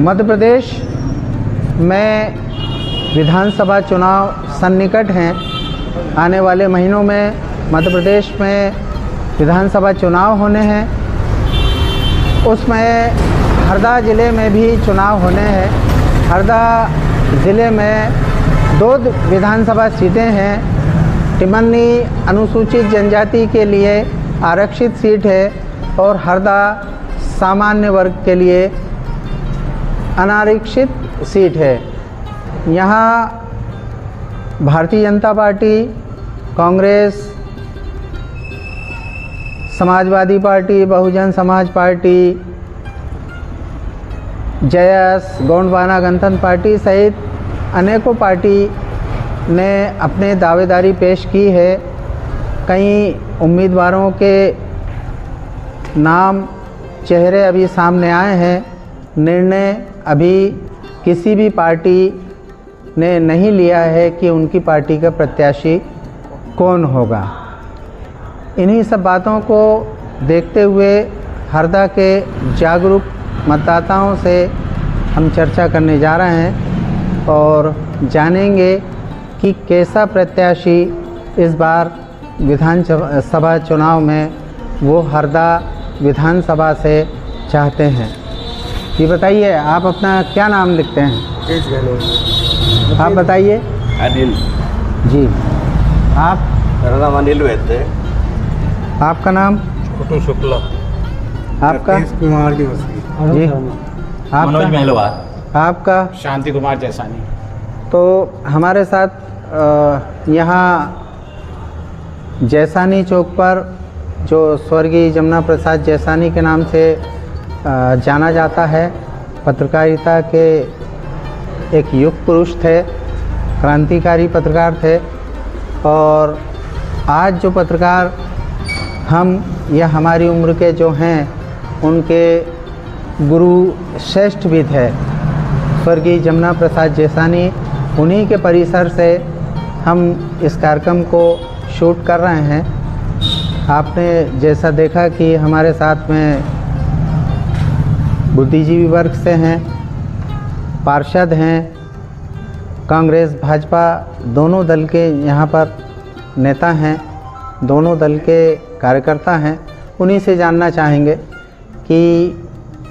मध्य प्रदेश में विधानसभा चुनाव सन्निकट हैं। आने वाले महीनों में मध्य प्रदेश में विधानसभा चुनाव होने हैं। उसमें हरदा ज़िले में भी चुनाव होने हैं। हरदा ज़िले में 2 विधानसभा सीटें हैं। टिमरनी अनुसूचित जनजाति के लिए आरक्षित सीट है और हरदा सामान्य वर्ग के लिए अनारक्षित सीट है। यहाँ Bharatiya Janata party, Congress, Samajwadi party, Bahujan Samaj party, जयस, गोंडवाना गणतंत्र पार्टी सहित अनेकों पार्टी ने अपने दावेदारी पेश की है। कई उम्मीदवारों के नाम, चेहरे अभी सामने आए हैं। निर्णय अभी किसी भी पार्टी ने नहीं लिया है कि उनकी पार्टी का प्रत्याशी कौन होगा। इन्हीं सब बातों को देखते हुए हरदा के जागरूक मतदाताओं से हम चर्चा करने जा रहे हैं और जानेंगे कि कैसा प्रत्याशी इस बार विधानसभा चुनाव में वो हरदा विधानसभा से चाहते हैं। ये बताइए, आप अपना क्या नाम लिखते हैं? आप बताइए। अनिल जी। आप? मेरा नाम अनिल वैद्य है। आपका नाम? छोटू शुक्ला। आपका? कुमार की जी। आपका? मनोज महलवार। आपका? शांति कुमार जैसानी। तो हमारे साथ यहाँ जैसानी चौक पर जो स्वर्गीय जमुना प्रसाद जैसानी के नाम से जाना जाता है, पत्रकारिता के एक युग पुरुष थे, क्रांतिकारी पत्रकार थे। और आज जो पत्रकार हम या हमारी उम्र के जो हैं, उनके गुरु श्रेष्ठ भी थे स्वर्गीय जमुना प्रसाद जैसानी। उन्हीं के परिसर से हम इस कार्यक्रम को शूट कर रहे हैं। आपने जैसा देखा कि हमारे साथ में बुद्धिजीवी वर्ग से हैं, पार्षद हैं, कांग्रेस भाजपा दोनों दल के यहाँ पर नेता हैं, दोनों दल के कार्यकर्ता हैं। उन्हीं से जानना चाहेंगे कि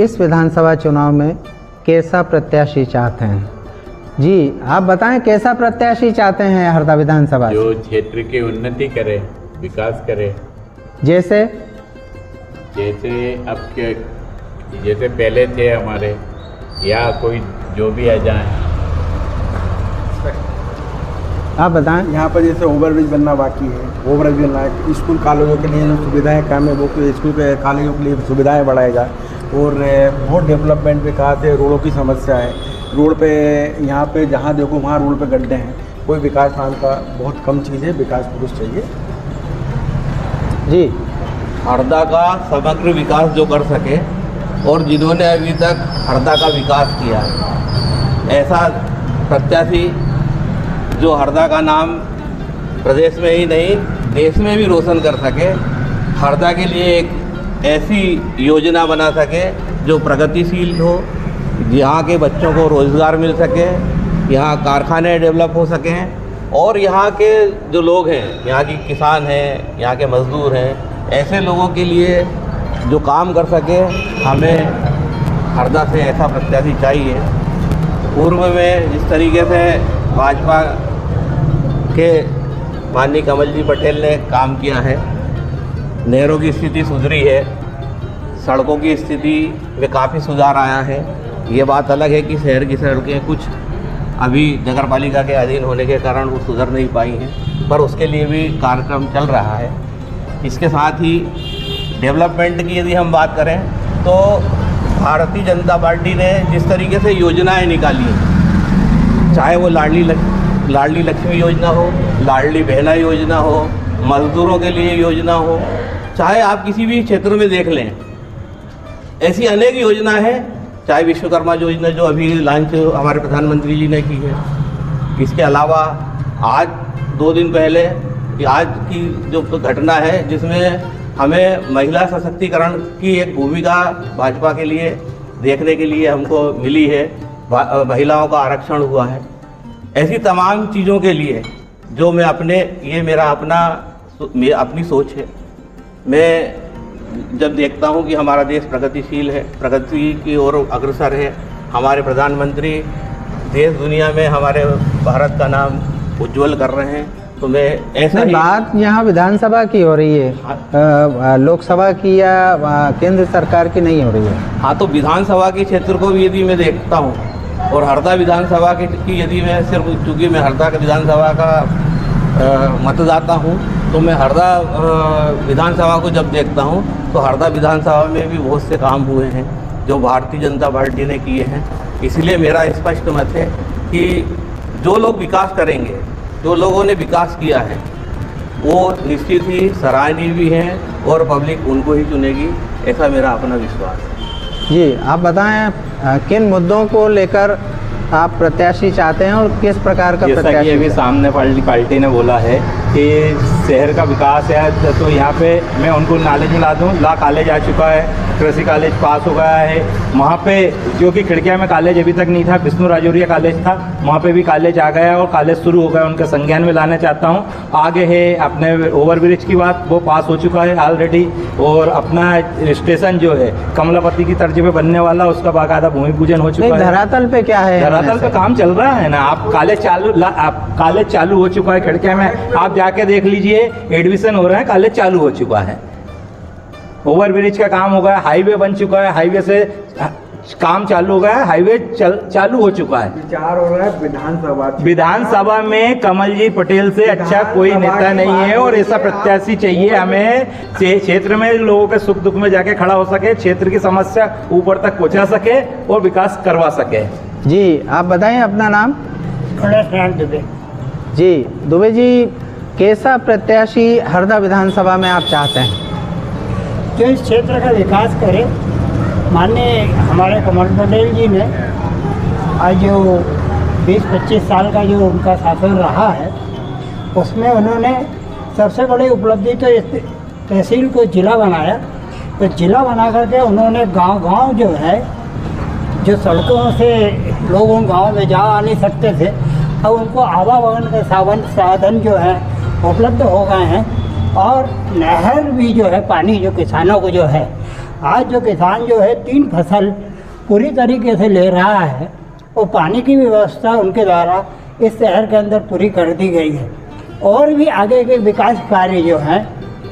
इस विधानसभा चुनाव में कैसा प्रत्याशी चाहते हैं। जी, आप बताएं, कैसा प्रत्याशी चाहते हैं हरदा विधानसभा? जो क्षेत्र की उन्नति करे, विकास करे। जैसे अब के जैसे पहले थे हमारे, या कोई जो भी आ जाए। आप बताएं। यहाँ पर जैसे ओवरब्रिज बनना बाकी है, ओवरब्रिज बनना है। स्कूल कॉलेजों के लिए जो सुविधाएं कम है, वो स्कूल के कॉलेजों के लिए सुविधाएं बढ़ाएगा। और बहुत डेवलपमेंट विकास है। रोडों की समस्या है, रोड पे यहाँ पे जहाँ देखो वहाँ रोड पे गड्ढे हैं। कोई विकास नाम का बहुत कम चीज़ है, विकास पुरुष चाहिए। जी। हरदा का समग्र विकास जो कर सके और जिन्होंने अभी तक हरदा का विकास किया है, ऐसा प्रत्याशी जो हरदा का नाम प्रदेश में ही नहीं देश में भी रोशन कर सके। हरदा के लिए एक ऐसी योजना बना सके जो प्रगतिशील हो, यहाँ के बच्चों को रोज़गार मिल सके, यहाँ कारखाने डेवलप हो सकें और यहाँ के जो लोग हैं, यहाँ के किसान हैं, यहाँ के मज़दूर हैं, ऐसे लोगों के लिए जो काम कर सके। हमें हरदा से ऐसा प्रत्याशी चाहिए। पूर्व में जिस तरीके से भाजपा के माननीय कमल जी पटेल ने काम किया है, नहरों की स्थिति सुधरी है, सड़कों की स्थिति में काफ़ी सुधार आया है। ये बात अलग है कि शहर की सड़कें कुछ अभी नगर पालिका के अधीन होने के कारण वो सुधर नहीं पाई हैं, पर उसके लिए भी कार्यक्रम चल रहा है। इसके साथ ही डेवलपमेंट की यदि हम बात करें तो भारतीय जनता पार्टी ने जिस तरीके से योजनाएं निकाली हैं, चाहे वो लाडली लक्ष्मी योजना हो, लाडली बहना योजना हो, मजदूरों के लिए योजना हो, चाहे आप किसी भी क्षेत्र में देख लें, ऐसी अनेक योजना है। चाहे विश्वकर्मा योजना जो अभी लॉन्च हमारे प्रधानमंत्री जी ने की है, इसके अलावा आज 2 दिन पहले आज की जो घटना है जिसमें हमें महिला सशक्तिकरण की एक भूमिका भाजपा के लिए देखने के लिए हमको मिली है, महिलाओं का आरक्षण हुआ है। ऐसी तमाम चीज़ों के लिए जो मैं अपनी सोच है, मैं जब देखता हूँ कि हमारा देश प्रगतिशील है, प्रगति की ओर अग्रसर है, हमारे प्रधानमंत्री देश दुनिया में हमारे भारत का नाम उज्जवल कर रहे हैं, तो मैं ऐसा ही बात यहाँ विधानसभा की हो रही है, लोकसभा की या केंद्र सरकार की नहीं हो रही है। हाँ, तो विधानसभा के क्षेत्र को भी यदि मैं देखता हूँ और हरदा विधानसभा की यदि मैं सिर्फ, चूँकि मैं हरदा के विधानसभा का मतदाता हूँ, तो मैं हरदा विधानसभा को जब देखता हूँ तो हरदा विधानसभा में भी बहुत से काम हुए हैं जो भारतीय जनता पार्टी ने किए हैं। इसलिए मेरा स्पष्ट मत है कि जो लोग विकास करेंगे, जो लोगों ने विकास किया है, वो निश्चित ही सराहनीय भी हैं और पब्लिक उनको ही चुनेगी, ऐसा मेरा अपना विश्वास है। जी, आप बताएं किन मुद्दों को लेकर आप प्रत्याशी चाहते हैं और किस प्रकार का जैसा कि प्रत्याशी? अभी सामने पार्टी ने बोला है कि शहर का विकास है, तो यहाँ पे मैं उनको नॉलेज मिला दूँ। लॉ कॉलेज आ चुका है, कृषि कॉलेज पास हो गया है, वहाँ पे जो कि खिड़किया में कॉलेज अभी तक नहीं था, विष्णु राजौरिया कॉलेज था, वहाँ पे भी कॉलेज आ गया और कॉलेज शुरू हो गया, उनके संज्ञान में लाना चाहता हूँ। आगे है अपने ओवरब्रिज की बात, वो पास हो चुका है ऑलरेडी, और अपना स्टेशन जो है कमलापति की तर्ज पे बनने वाला, उसका बाकायदा भूमि पूजन हो चुका है। धरातल पे क्या है? धरातल पे काम चल रहा है ना। आप कॉलेज चालू हो चुका है खिड़किया में, आप जाके देख लीजिए, एडमिशन हो रहा है, कॉलेज चालू हो चुका है, ओवरब्रिज का काम हो गया, हाईवे बन चुका है, हाईवे से काम चालू हो गया है, हाईवे चालू हो चुका है। विचार हो रहा है विधानसभा में कमल जी पटेल से अच्छा कोई नेता नहीं है, और ऐसा प्रत्याशी चाहिए हमें, क्षेत्र में लोगों के सुख दुख में जाके खड़ा हो सके, क्षेत्र की समस्या ऊपर तक पहुंचा सके और विकास करवा सके। जी, आप बताएं अपना नाम। दुबे। जी, दुबे जी, कैसा प्रत्याशी हरदा विधानसभा में आप चाहते हैं? जो इस क्षेत्र का विकास करे। माननीय हमारे कमल पटेल जी ने आज जो 20-25 साल का जो उनका शासन रहा है, उसमें उन्होंने सबसे बड़ी उपलब्धि तो इस तहसील को ज़िला बनाया। तो ज़िला बना करके उन्होंने गांव-गांव जो है, जो सड़कों से लोगों गांव में जा आ नहीं सकते थे, अब उनको आवागमन के साधन जो है उपलब्ध हो गए हैं। और नहर भी जो है, पानी जो किसानों को जो है, आज जो किसान जो है 3 फसल पूरी तरीके से ले रहा है, वो पानी की व्यवस्था उनके द्वारा इस शहर के अंदर पूरी कर दी गई है। और भी आगे के विकास कार्य जो हैं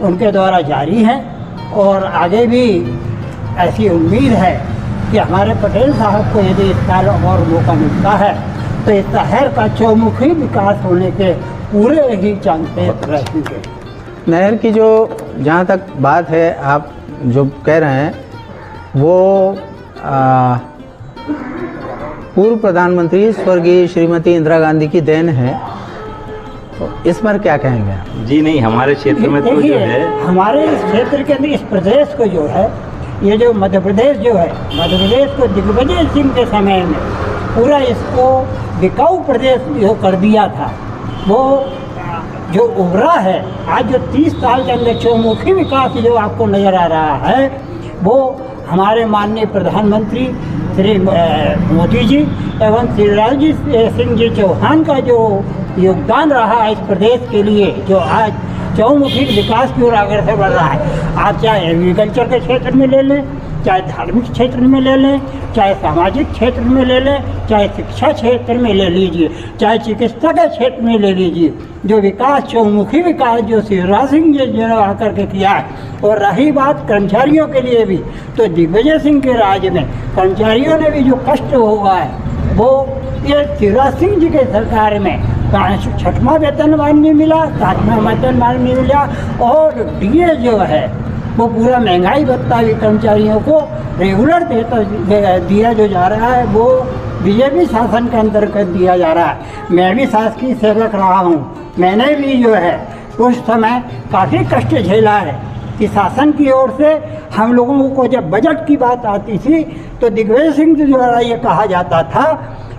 उनके द्वारा जारी हैं, और आगे भी ऐसी उम्मीद है कि हमारे पटेल साहब को यदि इस साल और मौका मिलता है तो इस शहर का चौमुखी विकास होने के पूरे ही चांसेस रहेंगे। नहर की जो जहाँ तक बात है, आप जो कह रहे हैं, वो पूर्व प्रधानमंत्री स्वर्गीय श्रीमती इंदिरा गांधी की देन है, तो इस पर क्या कहेंगे आप? जी नहीं, हमारे क्षेत्र में तो जो है, हमारे इस क्षेत्र के अंदर इस प्रदेश को जो है, ये जो मध्य प्रदेश जो है, मध्य प्रदेश को दिग्विजय सिंह के समय में पूरा इसको बिकाऊ प्रदेश जो कर दिया था, वो जो उभरा है आज जो 30 साल के अंदर चौमुखी विकास जो आपको नज़र आ रहा है, वो हमारे माननीय प्रधानमंत्री श्री मोदी जी एवं शिवराज सिंह जी चौहान का जो योगदान रहा है इस प्रदेश के लिए, जो आज चौमुखी विकास की ओर अग्रसर बढ़ रहा है। आप चाहे एग्रीकल्चर के क्षेत्र में ले लें, चाहे धार्मिक क्षेत्र में ले लें, चाहे सामाजिक क्षेत्र में ले लें, चाहे शिक्षा क्षेत्र में ले लीजिए, चाहे चिकित्सा के क्षेत्र में ले लीजिए, जो विकास चौमुखी विकास जो शिवराज सिंह जी ने आकर के किया है। और रही बात कर्मचारियों के लिए भी, तो दिग्विजय सिंह के राज में कर्मचारियों ने भी जो कष्ट होगा है, वो ये शिवराज सिंह जी के सरकार में 6वां वेतनमान नहीं मिला, 7वां वेतनमान नहीं मिला, और डीए जो है वो पूरा महंगाई भत्ता भी कर्मचारियों को रेगुलर दिया जो जा रहा है, वो बीजेपी शासन के अंतर्गत दिया जा रहा है। मैं भी शासकीय सेवक रहा हूँ, मैंने भी जो है उस समय काफ़ी कष्ट झेला है कि शासन की ओर से हम लोगों को जब बजट की बात आती थी तो दिग्विजय सिंह जी द्वारा ये कहा जाता था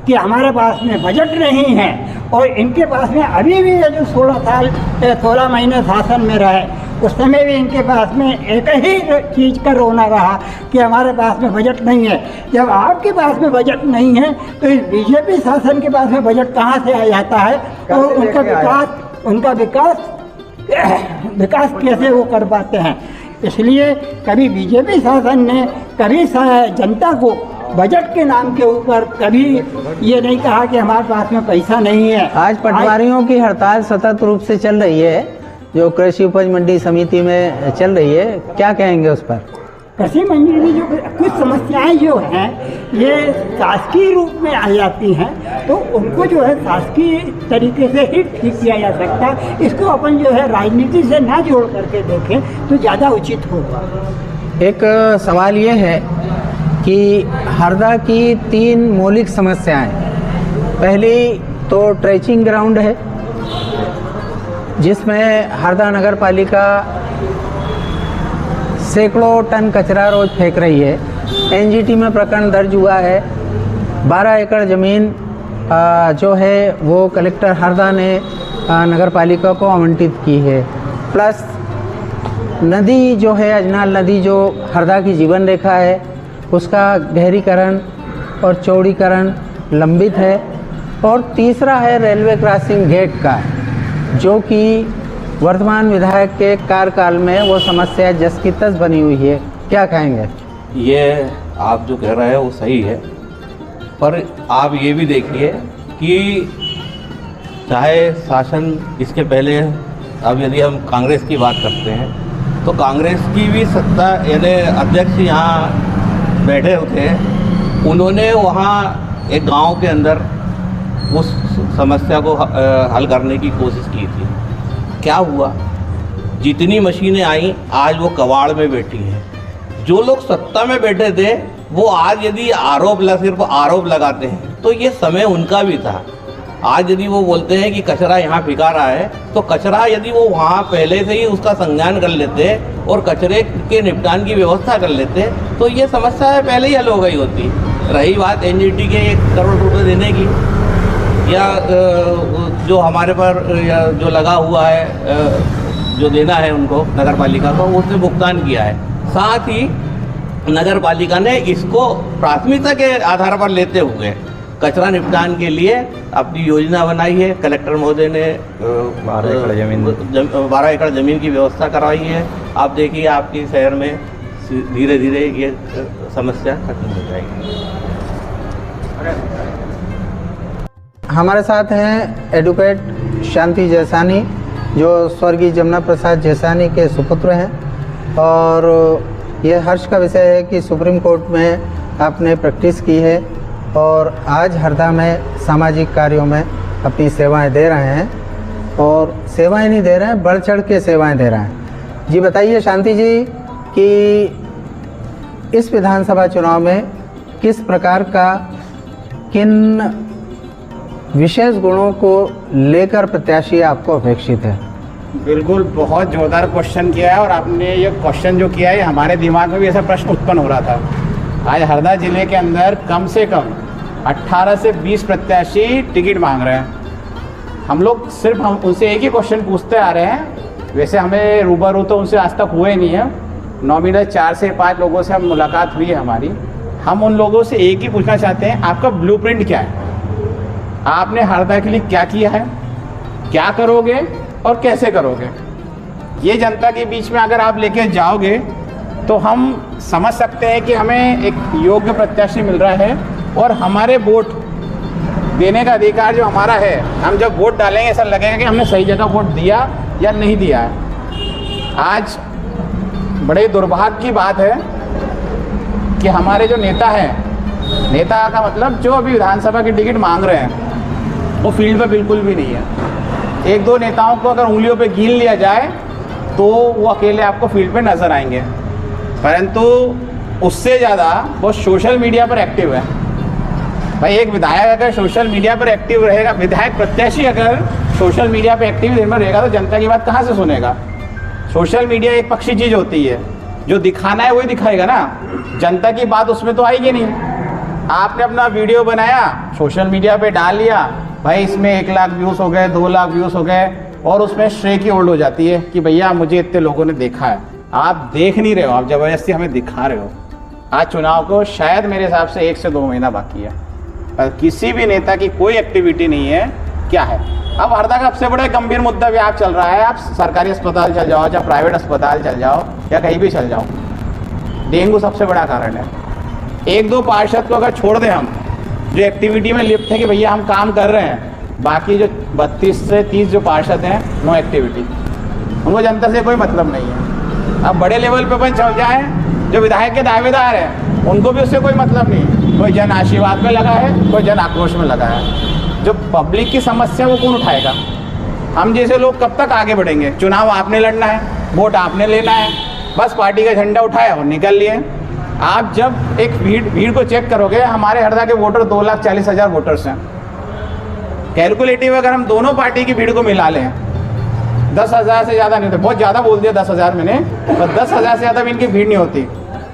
कि हमारे पास में बजट नहीं है, और इनके पास में अभी भी ये जो 16 महीने शासन में रहे उस समय भी इनके पास में एक ही चीज़ का रोना रहा कि हमारे पास में बजट नहीं है। जब आपके पास में बजट नहीं है तो इस बीजेपी शासन के पास में बजट कहाँ से आ जाता है और उनका विकास कैसे वो कर पाते हैं। इसलिए कभी बीजेपी शासन ने कभी जनता को बजट के नाम के ऊपर कभी ये नहीं कहा कि हमारे पास में पैसा नहीं है। आज पटवारियों की हड़ताल सतत रूप से चल रही है, जो कृषि उपज मंडी समिति में चल रही है, क्या कहेंगे उस पर? कृषि मंडी में जो कुछ समस्याएं जो हैं ये शासकीय रूप में आ जाती हैं, तो उनको जो है शासकीय तरीके से ही ठीक किया जा सकता है। इसको अपन जो है राजनीति से ना जोड़ करके देखें तो ज़्यादा उचित होगा। एक सवाल ये है कि हरदा की 3 मौलिक समस्याएं, पहली तो ट्रेचिंग ग्राउंड है जिसमें हरदा नगर पालिका सैकड़ों टन कचरा रोज फेंक रही है। एनजीटी में प्रकरण दर्ज हुआ है। 12 एकड़ ज़मीन जो है वो कलेक्टर हरदा ने नगर पालिका को आवंटित की है। प्लस नदी जो है अजनाल नदी जो हरदा की जीवन रेखा है उसका गहरीकरण और चौड़ीकरण लंबित है। और तीसरा है रेलवे क्रॉसिंग गेट का, जो कि वर्तमान विधायक के कार्यकाल में वो समस्या जस की तस बनी हुई है। क्या कहेंगे? ये आप जो कह रहे हैं वो सही है, पर आप ये भी देखिए कि चाहे शासन इसके पहले, अब यदि हम कांग्रेस की बात करते हैं तो कांग्रेस की भी सत्ता, यानी अध्यक्ष यहाँ बैठे थे, उन्होंने वहाँ एक गांव के अंदर उस समस्या को हल करने की कोशिश की थी। क्या हुआ? जितनी मशीनें आई आज वो कबाड़ में बैठी हैं। जो लोग सत्ता में बैठे थे वो आज यदि सिर्फ आरोप लगाते हैं तो ये समय उनका भी था। आज यदि वो बोलते हैं कि कचरा यहाँ फेंका रहा है तो कचरा यदि वो वहाँ पहले से ही उसका संज्ञान कर लेते और कचरे के निपटान की व्यवस्था कर लेते तो ये समस्या पहले ही हल हो गई होती। रही बात एनजीटी के 1 करोड़ रुपए देने की, या जो हमारे पर जो लगा हुआ है जो देना है उनको नगर पालिका को, उसने भुगतान किया है। साथ ही नगर पालिका ने इसको प्राथमिकता के आधार पर लेते हुए कचरा निपटान के लिए अपनी योजना बनाई है। कलेक्टर महोदय ने 12 एकड़ ज़मीन की व्यवस्था करवाई है। आप देखिए आपके शहर में धीरे धीरे ये समस्या खत्म हो जाएगी। हमारे साथ हैं एडवोकेट शांति जैसानी, जो स्वर्गीय जमुना प्रसाद जैसानी के सुपुत्र हैं, और ये हर्ष का विषय है कि सुप्रीम कोर्ट में आपने प्रैक्टिस की है और आज हरदा में सामाजिक कार्यों में अपनी सेवाएं दे रहे हैं, और सेवाएं नहीं दे रहे हैं, बढ़ चढ़ के सेवाएं दे रहे हैं। जी बताइए शांति जी कि इस विधानसभा चुनाव में किस प्रकार का, किन विशेष गुणों को लेकर प्रत्याशी आपको अपेक्षित है? बिल्कुल, बहुत ज़ोरदार क्वेश्चन किया है, और आपने ये क्वेश्चन जो किया है हमारे दिमाग में भी ऐसा प्रश्न उत्पन्न हो रहा था। आज हरदा ज़िले के अंदर कम से कम 18 से 20 प्रत्याशी टिकट मांग रहे हैं। हम उनसे एक ही क्वेश्चन पूछते आ रहे हैं। वैसे हमें रूबरू तो उनसे आज तक हुए नहीं है, नॉमिनल 4 से 5 लोगों से हम मुलाकात हुई है हमारी। हम उन लोगों से एक ही पूछना चाहते हैं, आपका ब्लूप्रिंट क्या है? आपने हरदा के लिए क्या किया है, क्या करोगे और कैसे करोगे? ये जनता के बीच में अगर आप लेके जाओगे तो हम समझ सकते हैं कि हमें एक योग्य प्रत्याशी मिल रहा है, और हमारे वोट देने का अधिकार जो हमारा है, हम जब वोट डालेंगे ऐसा लगेगा कि हमने सही जगह वोट दिया या नहीं दिया है। आज बड़े दुर्भाग्य की बात है कि हमारे जो नेता हैं, नेता का मतलब जो अभी विधानसभा की टिकट मांग रहे हैं, वो फील्ड पे बिल्कुल भी नहीं है। 1-2 नेताओं को अगर उंगलियों पे गिन लिया जाए तो वो अकेले आपको फील्ड पे नज़र आएंगे, परंतु उससे ज़्यादा वो सोशल मीडिया पर एक्टिव है। भाई एक विधायक अगर सोशल मीडिया पर एक्टिव रहेगा, विधायक प्रत्याशी अगर सोशल मीडिया पर एक्टिव दिन में रहेगा तो जनता की बात कहाँ से सुनेगा? सोशल मीडिया एक पक्षी चीज़ होती है, जो दिखाना है वही दिखाएगा ना, जनता की बात उसमें तो आएगी नहीं। आपने अपना वीडियो बनाया, सोशल मीडिया पे डाल लिया, भाई इसमें 1 लाख व्यूज़ हो गए, 2 लाख व्यूज़ हो गए, और उसमें श्रेय की ओल्ड हो जाती है कि भैया मुझे इतने लोगों ने देखा है। आप देख नहीं रहे हो, आप ज़बरदस्ती हमें दिखा रहे हो। आज चुनाव को शायद मेरे हिसाब से 1 से 2 महीना बाकी है, पर किसी भी नेता की कोई एक्टिविटी नहीं है। क्या है अब हरदा का सबसे बड़ा गंभीर मुद्दा भी आप चल रहा है। आप सरकारी अस्पताल चल जाओ, या प्राइवेट अस्पताल चल जाओ, या कहीं भी चल जाओ, डेंगू सबसे बड़ा कारण है। 1-2 पार्षद को अगर छोड़ दें हम, जो एक्टिविटी में लिप्त है कि भैया हम काम कर रहे हैं, बाकी जो 32 से 30 जो पार्षद हैं, नो एक्टिविटी। उनको जनता से कोई मतलब नहीं है। अब बड़े लेवल पे अपन चल जाएँ, जो विधायक के दावेदार हैं उनको भी उससे कोई मतलब नहीं। कोई जन आशीर्वाद में लगा है, कोई जन आक्रोश में लगा है। जो पब्लिक की समस्या वो कौन उठाएगा? हम जैसे लोग कब तक आगे बढ़ेंगे? चुनाव आपने लड़ना है, वोट आपने लेना है, बस पार्टी का झंडा उठाया और निकल लिए। आप जब एक भीड़ को चेक करोगे, हमारे हरदा के वोटर 2,40,000 वोटर्स हैं। कैलकुलेटिव अगर हम दोनों पार्टी की भीड़ को मिला लें, 10,000 से ज़्यादा नहीं होते। बहुत ज़्यादा बोल दिया 10,000 मैंने, पर 10,000 से ज़्यादा भी इनकी भीड़ नहीं होती।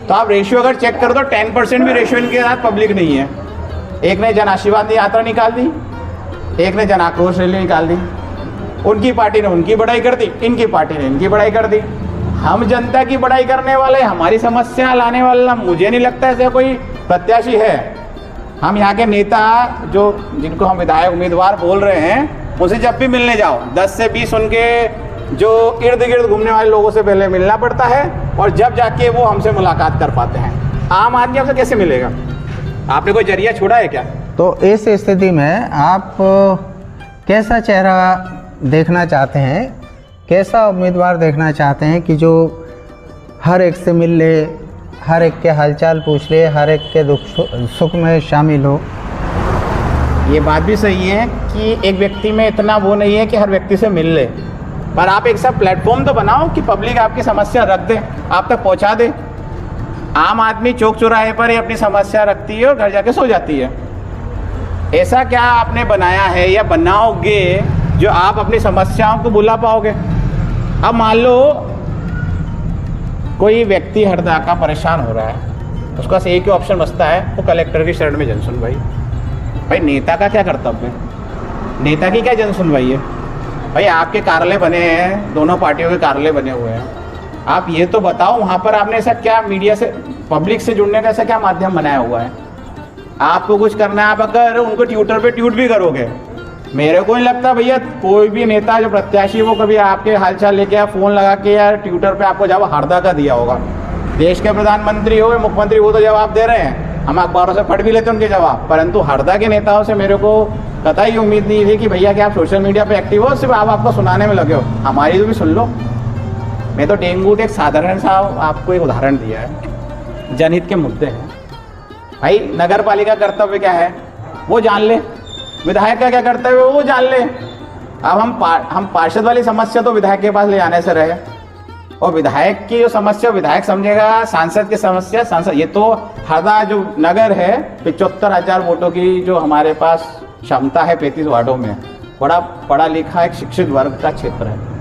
तो आप रेशियो अगर चेक करो तो 10% भी रेशियो इनके साथ पब्लिक नहीं है। एक ने जन आशीर्वाद यात्रा निकाल दी, एक ने जन आक्रोश रैली निकाल दी। उनकी पार्टी ने उनकी बड़ाई कर दी, इनकी पार्टी ने इनकी बड़ाई कर दी। हम जनता की बड़ाई करने वाले, हमारी समस्या लाने वाला मुझे नहीं लगता ऐसा कोई प्रत्याशी है। हम यहाँ के नेता जो जिनको हम विधायक उम्मीदवार बोल रहे हैं, उनसे जब भी मिलने जाओ 10 से 20 उनके जो इर्द गिर्द घूमने वाले लोगों से पहले मिलना पड़ता है, और जब जाके वो हमसे मुलाकात कर पाते हैं। आम आदमी आपसे कैसे मिलेगा? आपने कोई जरिया छोड़ा है क्या? तो इस स्थिति में आप कैसा चेहरा देखना चाहते हैं, कैसा उम्मीदवार देखना चाहते हैं कि जो हर एक से मिल ले, हर एक के हालचाल पूछ ले, हर एक के दुख सुख में शामिल हो? ये बात भी सही है कि एक व्यक्ति में इतना वो नहीं है कि हर व्यक्ति से मिल ले, पर आप एक सा प्लेटफॉर्म तो बनाओ कि पब्लिक आपकी समस्या रख दे, आप तक पहुंचा दे। आम आदमी चौक चौराहे पर ही अपनी समस्या रखती है और घर जाके सो जाती है। ऐसा क्या आपने बनाया है या बनाओगे जो आप अपनी समस्याओं को बुला पाओगे? अब मान लो कोई व्यक्ति हरदा का परेशान हो रहा है, उसका से एक ही ऑप्शन बचता है, वो कलेक्टर की शरण में जन सुनवाई। भाई नेता का क्या कर्तव्य है? नेता की क्या जन सुनवाई है? भाई आपके कार्यालय बने हैं, दोनों पार्टियों के कार्यालय बने हुए हैं, आप ये तो बताओ वहाँ पर आपने ऐसा क्या मीडिया से, पब्लिक से जुड़ने का ऐसा क्या माध्यम बनाया हुआ है? आपको कुछ करना है, आप अगर उनको ट्विटर पे ट्वीट भी करोगे, मेरे को नहीं लगता भैया कोई भी नेता जो प्रत्याशी वो कभी आपके हालचाल लेके या फ़ोन लगा के या ट्विटर पे आपको जवाब हरदा का दिया होगा। देश के प्रधानमंत्री हो या मुख्यमंत्री, वो तो जवाब दे रहे हैं, हम अखबारों से पढ़ भी लेते हैं उनके जवाब, परंतु हरदा के नेताओं से मेरे को कतई उम्मीद नहीं थी कि भैया कि आप सोशल मीडिया पे एक्टिव हो, सिर्फ आप आपको सुनाने में लगे हो। हमारी तो भी सुन लो। मैं तो डेंगू के एक साधारण सा आपको एक उदाहरण दिया है, जनहित के मुद्दे हैं। भाई नगर पालिका कर्तव्य क्या है वो जान ले, विधायक का क्या कर्तव्य है वो जान ले। अब हम पार्षद वाली समस्या तो विधायक के पास ले जाने से रहे, और विधायक की जो समस्या विधायक समझेगा, सांसद की समस्या सांसद। ये तो हरदा जो नगर है 75,000 वोटों की जो हमारे पास क्षमता है 35 वार्डों में, बड़ा पढ़ा लिखा एक शिक्षित वर्ग का क्षेत्र है।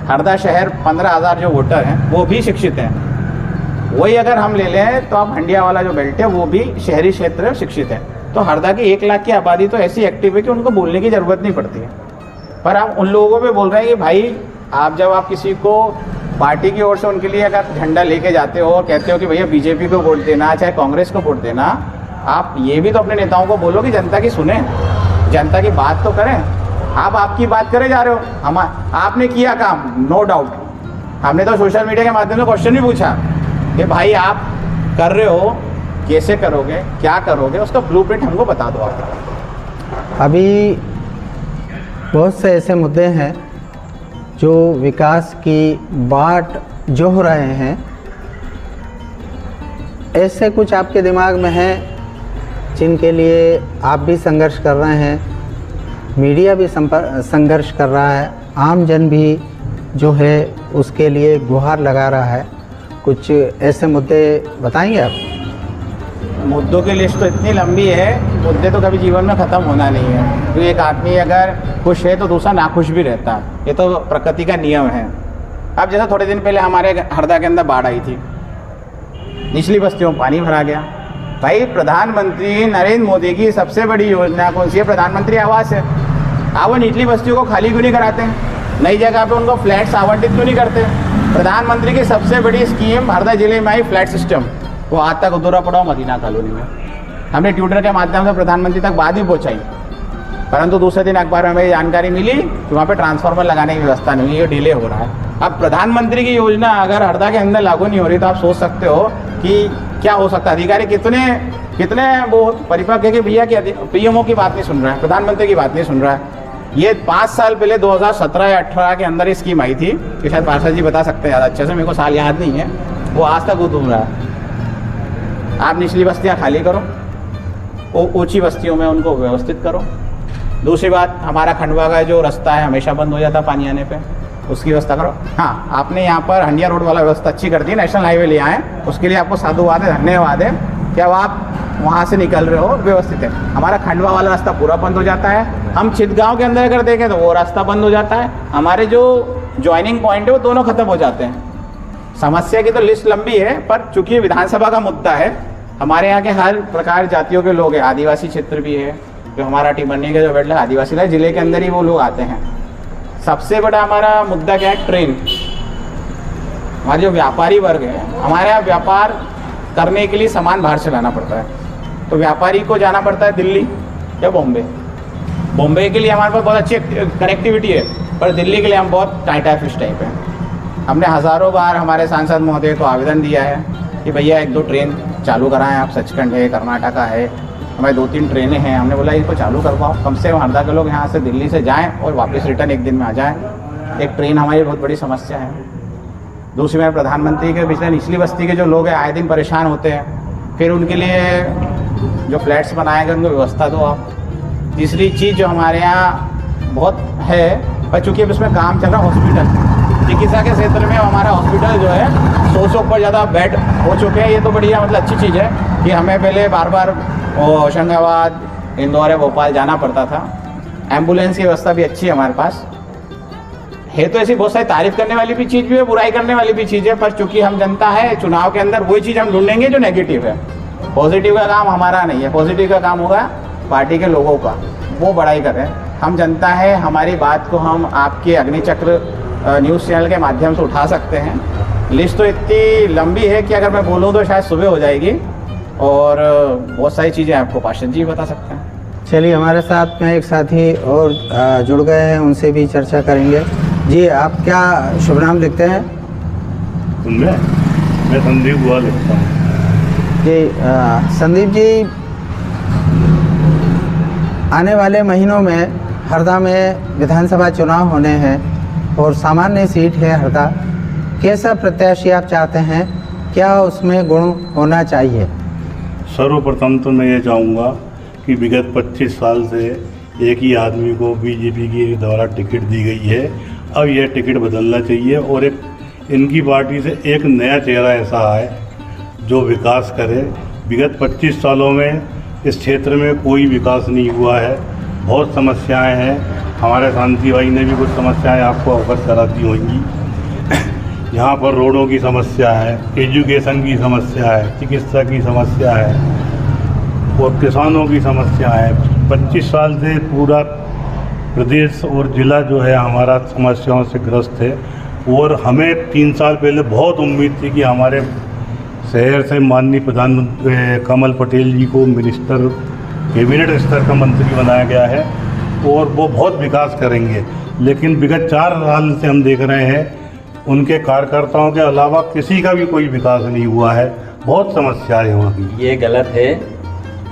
हरदा शहर 15,000 जो वोटर हैं वो भी शिक्षित हैं। वही अगर हम ले लें तो आप हंडिया वाला जो बेल्ट है वो भी शहरी क्षेत्र है, शिक्षित है। तो हरदा की 1 लाख की आबादी तो ऐसी एक्टिव है कि उनको बोलने की ज़रूरत नहीं पड़ती है। पर आप उन लोगों पे बोल रहे हैं कि भाई आप जब आप किसी को पार्टी की ओर से उनके लिए अगर झंडा लेके जाते हो और कहते हो कि भैया बीजेपी को वोट देना, चाहे कांग्रेस को वोट देना, आप ये भी तो अपने नेताओं को बोलो कि जनता की सुने, जनता की बात तो करें। आप आपकी बात करे जा रहे हो। आपने किया काम, नो डाउट। हमने तो सोशल मीडिया के माध्यम से क्वेश्चन भी पूछा कि भाई आप कर रहे हो, कैसे करोगे, क्या करोगे, उसका ब्लूप्रिंट हमको बता दो आप। अभी बहुत से ऐसे मुद्दे हैं जो विकास की बाट जोह रहे हैं, ऐसे कुछ आपके दिमाग में हैं जिनके लिए आप भी संघर्ष कर रहे हैं, मीडिया भी संघर्ष कर रहा है, आम जन भी जो है उसके लिए गुहार लगा रहा है। कुछ ऐसे मुद्दे बताएंगे आप? मुद्दों की लिस्ट तो इतनी लंबी है कि मुद्दे तो कभी जीवन में ख़त्म होना नहीं है। क्योंकि एक आदमी अगर खुश है तो दूसरा नाखुश भी रहता है, ये तो प्रकृति का नियम है। अब जैसे थोड़े दिन पहले हमारे हरदा के अंदर बाढ़ आई थी, निचली बस्तियों में पानी भरा गया। भाई प्रधानमंत्री नरेंद्र मोदी की सबसे बड़ी योजना कौन सी है? प्रधानमंत्री आवास है। आप वो निचली बस्तियों को खाली क्यों नहीं कराते हैं? नई जगह पे उनको फ्लैट्स आवंटित क्यों नहीं करते? प्रधानमंत्री की सबसे बड़ी स्कीम हरदा जिले में आई फ्लैट सिस्टम, वो आज तक अधूरा पड़ा हो मदीना कॉलोनी में। हमने ट्विटर के माध्यम से प्रधानमंत्री तक बात भी पहुँचाई, परंतु दूसरे दिन अखबार में हमें जानकारी मिली कि वहाँ पे ट्रांसफार्मर लगाने की व्यवस्था नहीं हुई, ये डिले हो रहा है। अब प्रधानमंत्री की योजना अगर हरदा के अंदर लागू नहीं हो रही तो आप सोच सकते हो कि क्या हो सकता है। अधिकारी कितने वो परिपक्व है कि भैया कि पीएमओ की बात नहीं सुन रहा है, प्रधानमंत्री की बात नहीं सुन रहा है। ये 5 साल पहले 2017 या 18 के अंदर स्कीम आई थी, कि शायद पार्षद जी बता सकते हैं ज़्यादा अच्छे से, मेरे को साल याद नहीं है। वो आज तक उतूम रहा है। आप निचली बस्तियाँ खाली करो, ऊंची बस्तियों में उनको व्यवस्थित करो। दूसरी बात, हमारा खंडवा का जो रास्ता है हमेशा बंद हो जाता पानी आने पे, उसकी व्यवस्था करो। हाँ, आपने यहाँ पर हंडिया रोड वाला व्यवस्था अच्छी कर दी, नेशनल हाईवे ले आए, उसके लिए आपको साधुवाद है, धन्यवाद है कि अब आप वहाँ से निकल रहे हो, व्यवस्थित है। हमारा खंडवा वाला रास्ता पूरा बंद हो जाता है। हम चितगांव के अंदर अगर देखें तो वो रास्ता बंद हो जाता है। हमारे जो ज्वाइनिंग पॉइंट है वो दोनों खत्म हो जाते हैं। समस्या की तो लिस्ट लंबी है, पर चूंकि विधानसभा का मुद्दा है, हमारे यहाँ के हर प्रकार जातियों के लोग हैं, आदिवासी क्षेत्र भी है, जो हमारा टिमरनी का जो बेल्ट है आदिवासी है, जिले के अंदर ही वो लोग आते हैं। सबसे बड़ा हमारा मुद्दा क्या है? ट्रेन। हमारे जो व्यापारी वर्ग है, हमारे यहाँ व्यापार करने के लिए सामान बाहर से लाना पड़ता है, तो व्यापारी को जाना पड़ता है दिल्ली या बॉम्बे। बॉम्बे के लिए हमारे पास बहुत अच्छी कनेक्टिविटी है, पर दिल्ली के लिए हम बहुत टाइट है, फिश टाइप है। हमने हज़ारों बार हमारे सांसद महोदय को आवेदन दिया है कि भैया 1-2 ट्रेन चालू कराएं आप, सचखंड है, कर्नाटका है, हमारी 2-3 ट्रेनें हैं। हमने बोला इनको चालू करवाओ, कम से कम हरदा के लोग यहाँ से दिल्ली से जाएँ और वापस रिटर्न एक दिन में आ जाएँ। एक ट्रेन हमारी बहुत बड़ी समस्या है। दूसरी बार प्रधानमंत्री के पिछले निचली बस्ती के जो लोग हैं आए दिन परेशान होते हैं, फिर उनके लिए जो फ्लैट्स बनाए गए उनको व्यवस्था दो आप। तीसरी चीज़ जो हमारे यहाँ बहुत है, पर चूँकि अब इसमें काम चल रहा है, हॉस्पिटल, चिकित्सा के क्षेत्र में हमारा हॉस्पिटल जो है 100 से ऊपर ज़्यादा बेड हो चुके हैं। ये तो बढ़िया मतलब अच्छी चीज़ है कि हमें पहले बार बार होशंगाबाद, इंदौर या भोपाल जाना पड़ता था। एम्बुलेंस की व्यवस्था भी अच्छी है हमारे पास है। तो ऐसी बहुत सारी तारीफ करने वाली भी चीज़ भी है, बुराई करने वाली भी चीज़ है, पर चूंकि हम जनता है, चुनाव के अंदर वही चीज़ हम ढूंढेंगे जो नेगेटिव है। पॉजिटिव का काम हमारा नहीं है, पॉजिटिव का काम होगा पार्टी के लोगों का, वो बड़ाई करें। हम जनता है, हमारी बात को हम आपके अग्निचक्र न्यूज़ चैनल के माध्यम से उठा सकते हैं। लिस्ट तो इतनी लंबी है कि अगर मैं बोलूँ तो शायद सुबह हो जाएगी, और बहुत सारी चीज़ें आपको पार्षद जी बता सकते हैं। चलिए, हमारे साथ में एक साथी और जुड़ गए हैं, उनसे भी चर्चा करेंगे। जी, आप क्या शुभ नाम लिखते हैं? मैं संदीप बुआ लिखता हूँ। जी, संदीप जी, आने वाले महीनों में हरदा में विधानसभा चुनाव होने हैं और सामान्य सीट है हरदा। कैसा प्रत्याशी आप चाहते हैं, क्या उसमें गुण होना चाहिए? सर्वप्रथम तो मैं ये चाहूँगा कि विगत 25 साल से एक ही आदमी को बीजेपी के द्वारा टिकट दी गई है। अब यह टिकट बदलना चाहिए और एक इनकी पार्टी से एक नया चेहरा ऐसा आए जो विकास करे। विगत 25 सालों में इस क्षेत्र में कोई विकास नहीं हुआ है, बहुत समस्याएं हैं। हमारे शांति भाई ने भी कुछ समस्याएं आपको अवगत करा दी होंगी। यहाँ पर रोडों की समस्या है, एजुकेशन की समस्या है, चिकित्सा की समस्या है और किसानों की समस्या है। 25 साल से पूरा प्रदेश और ज़िला जो है हमारा समस्याओं से ग्रस्त है, और हमें 3 साल पहले बहुत उम्मीद थी कि हमारे शहर से माननीय प्रधानमंत्री कमल पटेल जी को मिनिस्टर, कैबिनेट स्तर का मंत्री बनाया गया है और वो बहुत विकास करेंगे। लेकिन विगत 4 साल से हम देख रहे हैं उनके कार्यकर्ताओं के अलावा किसी का भी कोई विकास नहीं हुआ है। बहुत समस्याएं वहाँ की। ये गलत है।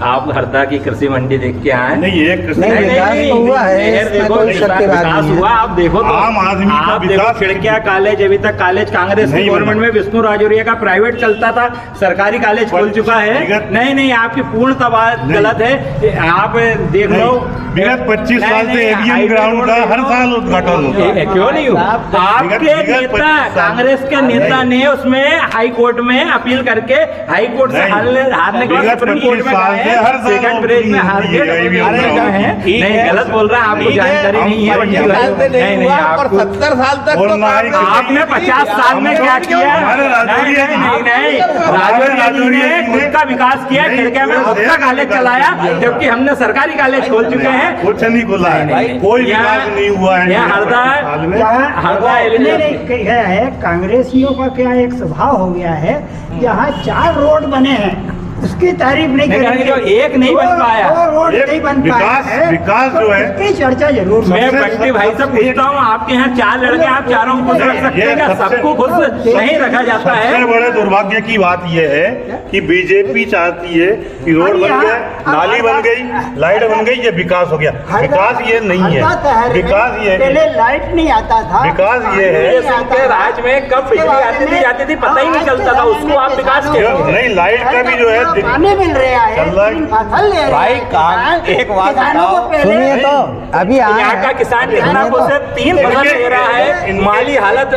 आप हरदा की कृषि मंडी देख के आए? नहीं, ये कृषि विकास तो हुआ है, इसमें कोई शक की बात नहीं है। हुआ, आप देखो तो आम आदमी का विकास। खिड़किया कॉलेज, अभी तक कॉलेज कांग्रेस की गवर्नमेंट में विष्णु राजौरिया का प्राइवेट चलता था, सरकारी कॉलेज खुल चुका है। नहीं, आपकी पूर्ण बात गलत है। आप देख लो, विगत 25 साल से एवीएम ग्राउंड का हर साल उद्घाटन होता है। क्यों नहीं हुआ? आपके नेता, कांग्रेस के नेता ने उसमें हाई कोर्ट में अपील करके हाई कोर्ट से हारने के बाद सुप्रीम कोर्ट में गए। हर साल सेकंड ब्रेक में हार गए नहीं गलत बोल रहा है आपको जानकारी नहीं है बंटी भाई नहीं नहीं आपको 70 साल तक और तो ना ही आपने 50 साल में क्या किया नहीं राजू ने खुद का विकास किया खिड़किया में खुद का कॉलेज चलाया जबकि हमने सरकारी कॉलेज खोल चुके हैं कुछ नहीं खुला है कोई विकास नहीं हुआ है हरदा क्या है कांग्रेसियों का क्या एक स्वभाव हो गया है यहाँ 4 रोड बने हैं उसकी तारीफ नहीं करेंगे जो एक नहीं बन पाया वो रोड नहीं बन पाया है विकास जो है उसकी चर्चा जरूर मैं बंटी भाई से पूछता हूँ आपके यहाँ 4 लड़के आप चारों को खुश रख सकते हैं क्या सबको खुश नहीं रखा जाता है सबसे बड़े दुर्भाग्य की बात यह है कि बीजेपी चाहती है कि रोड बन गया नाली बन गई लाइट बन गई ये विकास हो गया विकास ये नहीं है विकास ये पहले लाइट नहीं आता था विकास ये है राज में कब बिजली आती थी जाती थी पता ही नहीं चलता था उसको आप विकास नहीं लाइट का भी जो है पानी मिल रहा है फसल ले भाई काम एक बात बताओ सुनिए तो अभी यहाँ का किसान कितना कुछ 3 फसल ले रहा है माली हालत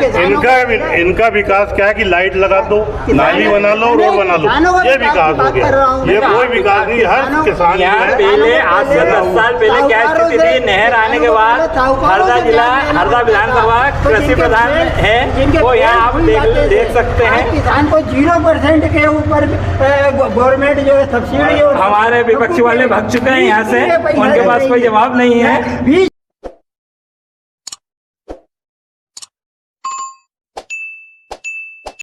इनका विकास क्या है कि लाइट लगा दो नाली बना लो रोड बना लो ये विकास हो गया ये कोई विकास नहीं हर किसान यहाँ पहले आज से 10 साल पहले क्या स्थिति थी नहर आने के बाद हरदा जिला हरदा विधानसभा कृषि प्रधान है वो यहाँ आप देख सकते हैं किसान को 0% के ऊपर गवर्नमेंट जो है सब्सिडी हमारे विपक्षी वाले भाग चुके हैं यहाँ से उनके पास कोई जवाब नहीं है